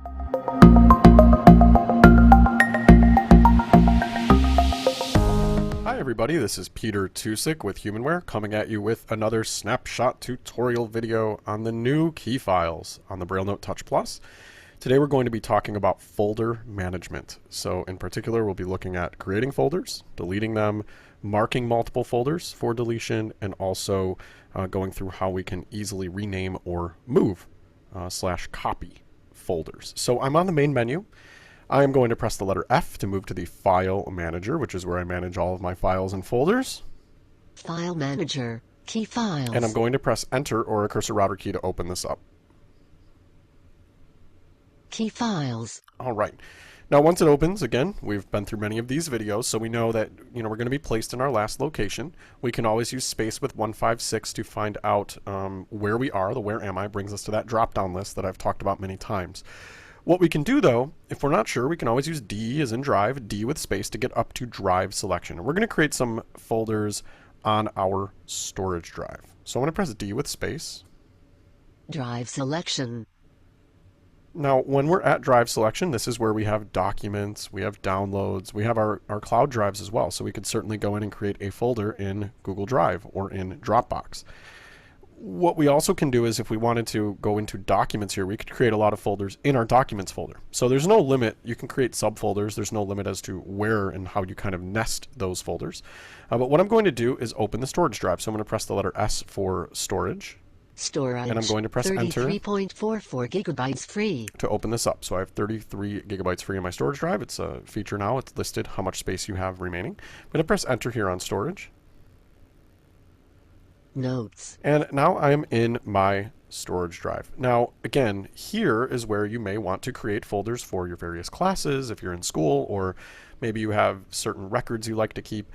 Hi everybody, this is Peter Tusick with Humanware coming at you with another snapshot tutorial video on the new KeyFiles on the BrailleNote Touch Plus. Today we're going to be talking about folder management. So in particular, we'll be looking at creating folders, deleting them, marking multiple folders for deletion, and also going through how we can easily rename or move / copy folders. So I'm on the main menu. I am going to press the letter F to move to the File Manager, which is where I manage all of my files and folders. File Manager, KeyFiles. And I'm going to press Enter or a cursor router key to open this up. KeyFiles. All right. Now once it opens, again, we've been through many of these videos, so we know that we're going to be placed in our last location. We can always use space with 156 to find out where we are. The where am I brings us to that drop-down list that I've talked about many times. What we can do though, if we're not sure, we can always use D as in drive, D with space to get up to drive selection. And we're going to create some folders on our storage drive. So I'm going to press D with space. Drive selection. Now when we're at drive selection, this is where we have documents, we have downloads, we have our cloud drives as well. So we could certainly go in and create a folder in Google Drive or in Dropbox. What we also can do is if we wanted to go into documents here, we could create a lot of folders in our documents folder. So there's no limit. You can create subfolders. There's no limit as to where and how you kind of nest those folders. But what I'm going to do is open the storage drive. So I'm going to press the letter S for storage. Storage. And I'm going to press Enter. 33.44 gigabytes free. To open this up. So I have 33 gigabytes free in my storage drive. It's a feature now. It's listed how much space you have remaining. I'm going to press Enter here on storage. Notes. And now I am in my storage drive. Now, again, here is where you may want to create folders for your various classes if you're in school, or maybe you have certain records you like to keep.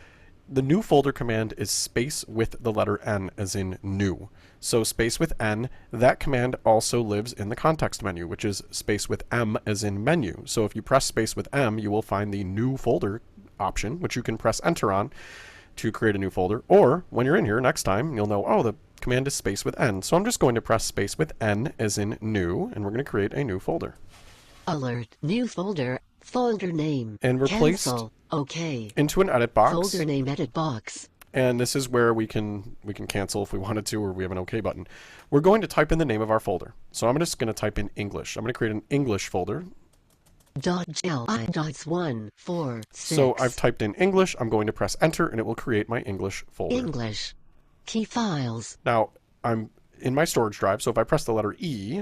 The new folder command is space with the letter N as in new. So space with N, that command also lives in the context menu, which is space with M as in menu. So if you press space with M, you will find the new folder option, which you can press Enter on to create a new folder, or when you're in here next time, you'll know, oh, the command is space with N. So I'm just going to press space with N as in new, and we're going to create a new folder. Alert, new folder, folder name. And we're placed into an edit box. Folder name edit box. And this is where we can cancel if we wanted to, or we have an OK button. We're going to type in the name of our folder. So I'm just going to type in English. I'm going to create an English folder. .li.146. So I've typed in English. I'm going to press Enter, and it will create my English folder. English. KeyFiles. Now I'm in my storage drive. So if I press the letter E.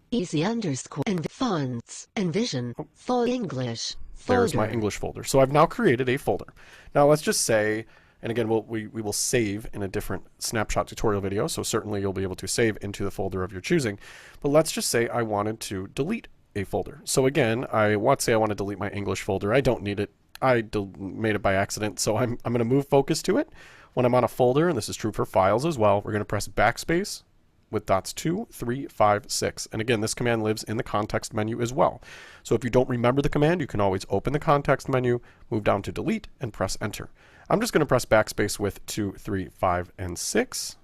Easy underscore and fonts and vision for English. Folder. There's my English folder. So I've now created a folder. Now let's just say, and again, we will save in a different snapshot tutorial video. So certainly you'll be able to save into the folder of your choosing. But let's just say I wanted to delete a folder. So again, let's say I want to delete my English folder. I don't need it. I made it by accident. So I'm going to move focus to it. When I'm on a folder, and this is true for files as well, we're going to press backspace with dots 2, 3, 5, 6. And again, this command lives in the context menu as well. So if you don't remember the command, you can always open the context menu, move down to delete, and press Enter. I'm just going to press backspace with 2, 3, 5, and 6.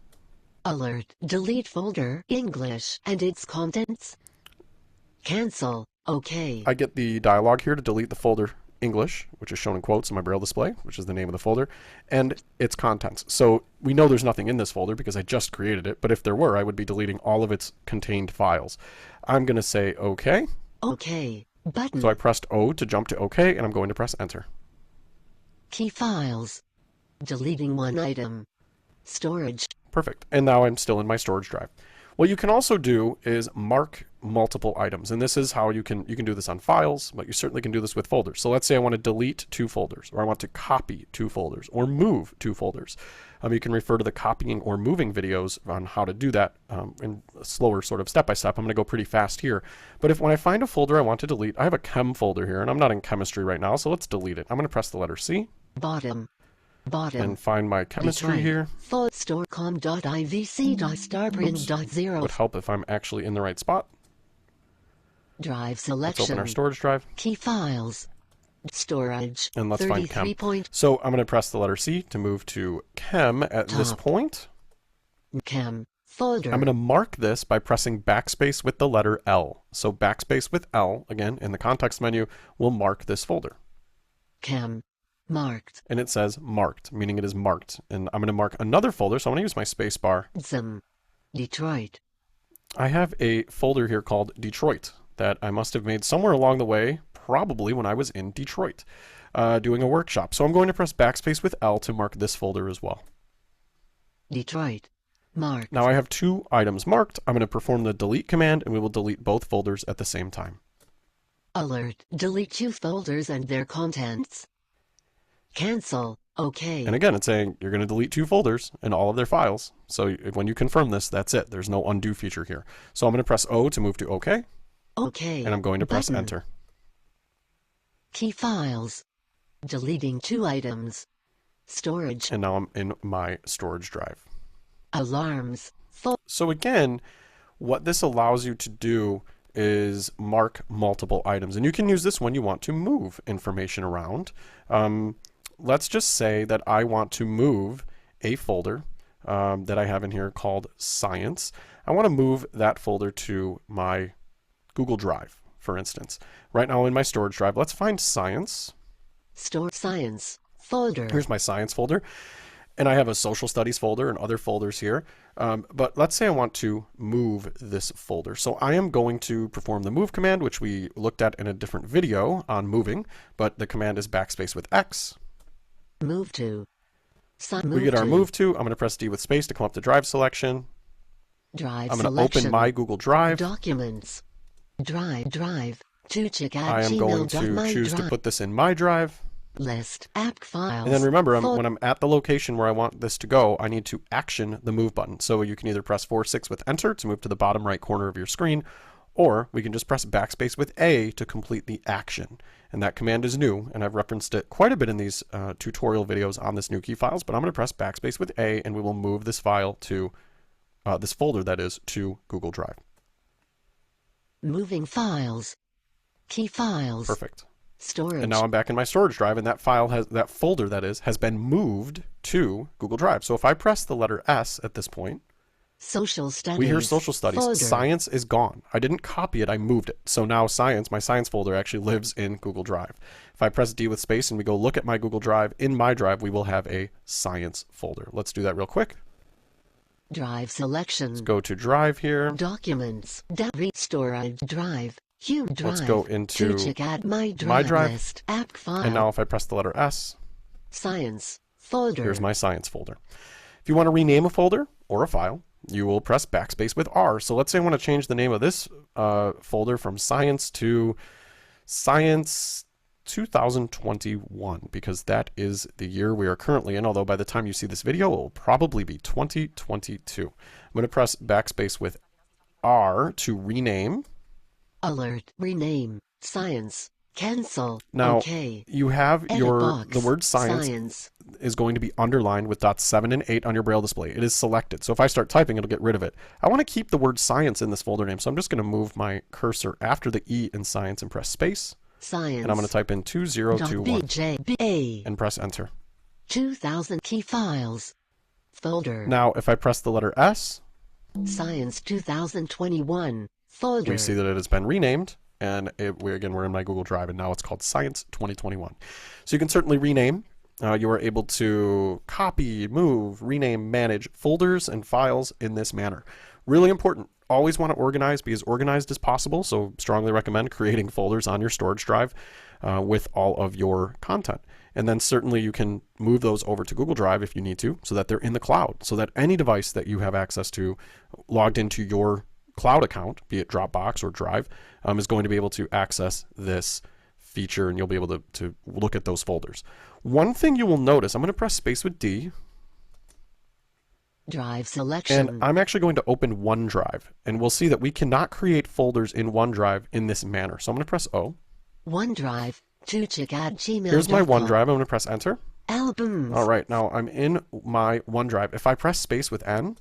Alert, delete folder, English, and its contents. Cancel. OK. I get the dialog here to delete the folder English, which is shown in quotes in my Braille display, which is the name of the folder, and its contents. So we know there's nothing in this folder because I just created it, but if there were, I would be deleting all of its contained files. I'm going to say OK. OK. Button. So I pressed O to jump to OK, and I'm going to press Enter. KeyFiles. Deleting one item. Storage. Perfect. And now I'm still in my storage drive. What you can also do is mark multiple items, and this is how you can do this on files, but you certainly can do this with folders. So let's say I want to delete 2 folders, or I want to copy 2 folders, or move 2 folders. You can refer to the copying or moving videos on how to do that in a slower sort of step-by-step. I'm going to go pretty fast here. But when I find a folder I want to delete, I have a chem folder here, and I'm not in chemistry right now, so let's delete it. I'm going to press the letter C. Bottom. And find my chemistry here. Store.com.ivc.starprint.0. Would help if I'm actually in the right spot. Drive selection. Let's open our storage drive. KeyFiles. Storage. And let's find chem. So I'm going to press the letter C to move to chem at this point. Chem. folder. I'm going to mark this by pressing backspace with the letter L. So backspace with L, again, in the context menu, will mark this folder. Cam. Marked. And it says marked, meaning it is marked. And I'm going to mark another folder, so I'm going to use my space bar. Zim. Detroit. I have a folder here called Detroit that I must have made somewhere along the way, probably when I was in Detroit, doing a workshop. So I'm going to press backspace with L to mark this folder as well. Detroit. Marked. Now I have two items marked. I'm going to perform the delete command and we will delete both folders at the same time. Alert. Delete 2 folders and their contents. Cancel. OK. And again, it's saying you're going to delete 2 folders and all of their files. So when you confirm this, that's it. There's no undo feature here. So I'm going to press O to move to OK. OK. And I'm going to press Button. Enter. KeyFiles. Deleting 2 items. Storage. And now I'm in my storage drive. Alarms. So again, what this allows you to do is mark multiple items. And you can use this when you want to move information around. Let's just say that I want to move a folder that I have in here called Science. I want to move that folder to my Google Drive, for instance. Right now in my storage drive, let's find Science. Store Science folder. Here's my Science folder. And I have a social studies folder and other folders here. But let's say I want to move this folder. So I am going to perform the move command, which we looked at in a different video on moving, but the command is backspace with X. Move to. We get our move to. I'm going to press D with space to come up to drive selection. Drive I'm going to open my Google Drive. Documents. Drive. To check out I am going to choose to put this in my drive. List app files. And then remember, when I'm at the location where I want this to go, I need to action the move button. So you can either press 4-6 with enter to move to the bottom right corner of your screen, or we can just press backspace with A to complete the action. And that command is new, and I've referenced it quite a bit in these tutorial videos on this new KeyFiles, but I'm going to press backspace with A, and we will move this file to, this folder that is, to Google Drive. Moving files. KeyFiles. Perfect. Storage. And now I'm back in my storage drive, and that folder has been moved to Google Drive. So if I press the letter S at this point, Social Studies. we hear Social Studies. Folder. Science is gone. I didn't copy it, I moved it. So now Science, my Science folder actually lives in Google Drive. If I press D with space and we go look at my Google Drive, in my drive we will have a Science folder. Let's do that real quick. Drive selection. Let's go to Drive here. Documents. Storage Drive. Hue Drive. Let's go into to check out my drive list. App file. And now if I press the letter S, Science folder. Here's my Science folder. If you want to rename a folder or a file, you will press backspace with R. So let's say I want to change the name of this folder from Science to Science 2021, because that is the year we are currently in, although by the time you see this video, it will probably be 2022. I'm going to press backspace with R to rename. Alert. Rename. Science. Cancel. Now, okay. you have the word science is going to be underlined with dots 7 and 8 on your Braille display. It is selected. So if I start typing, it'll get rid of it. I want to keep the word science in this folder name. So I'm just going to move my cursor after the E in science and press space. Science. And I'm going to type in 2021 BJBA. and press enter. 2000 KeyFiles. Folder. Now, if I press the letter S, Science 2021. Folder. we see that it has been renamed. And we're in my Google Drive, and now it's called Science 2021. So you can certainly rename. You are able to copy, move, rename, manage folders and files in this manner. Really important. Always want to organize, be as organized as possible. So strongly recommend creating folders on your storage drive with all of your content. And then certainly you can move those over to Google Drive if you need to, so that they're in the cloud, so that any device that you have access to logged into your cloud account, be it Dropbox or Drive, is going to be able to access this feature, and you'll be able to look at those folders. One thing you will notice, I'm going to press space with D. Drive selection. And I'm actually going to open OneDrive, and we'll see that we cannot create folders in OneDrive in this manner. So I'm going to press O. OneDrive to check out Gmail. Here's my OneDrive. I'm going to press enter. Albums. All right, now I'm in my OneDrive. If I press space with N,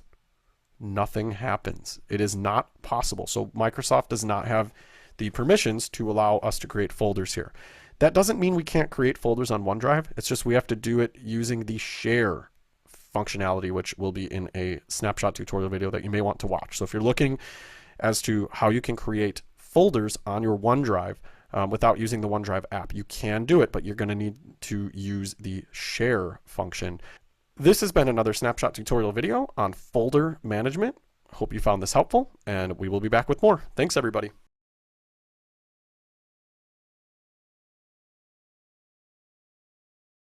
nothing happens. It is not possible. So Microsoft does not have the permissions to allow us to create folders here. That doesn't mean we can't create folders on OneDrive. It's just we have to do it using the share functionality, which will be in a snapshot tutorial video that you may want to watch. So if you're looking as to how you can create folders on your OneDrive without using the OneDrive app, you can do it, but you're going to need to use the share function. This has been another snapshot tutorial video on folder management. Hope you found this helpful, and we will be back with more. Thanks, everybody.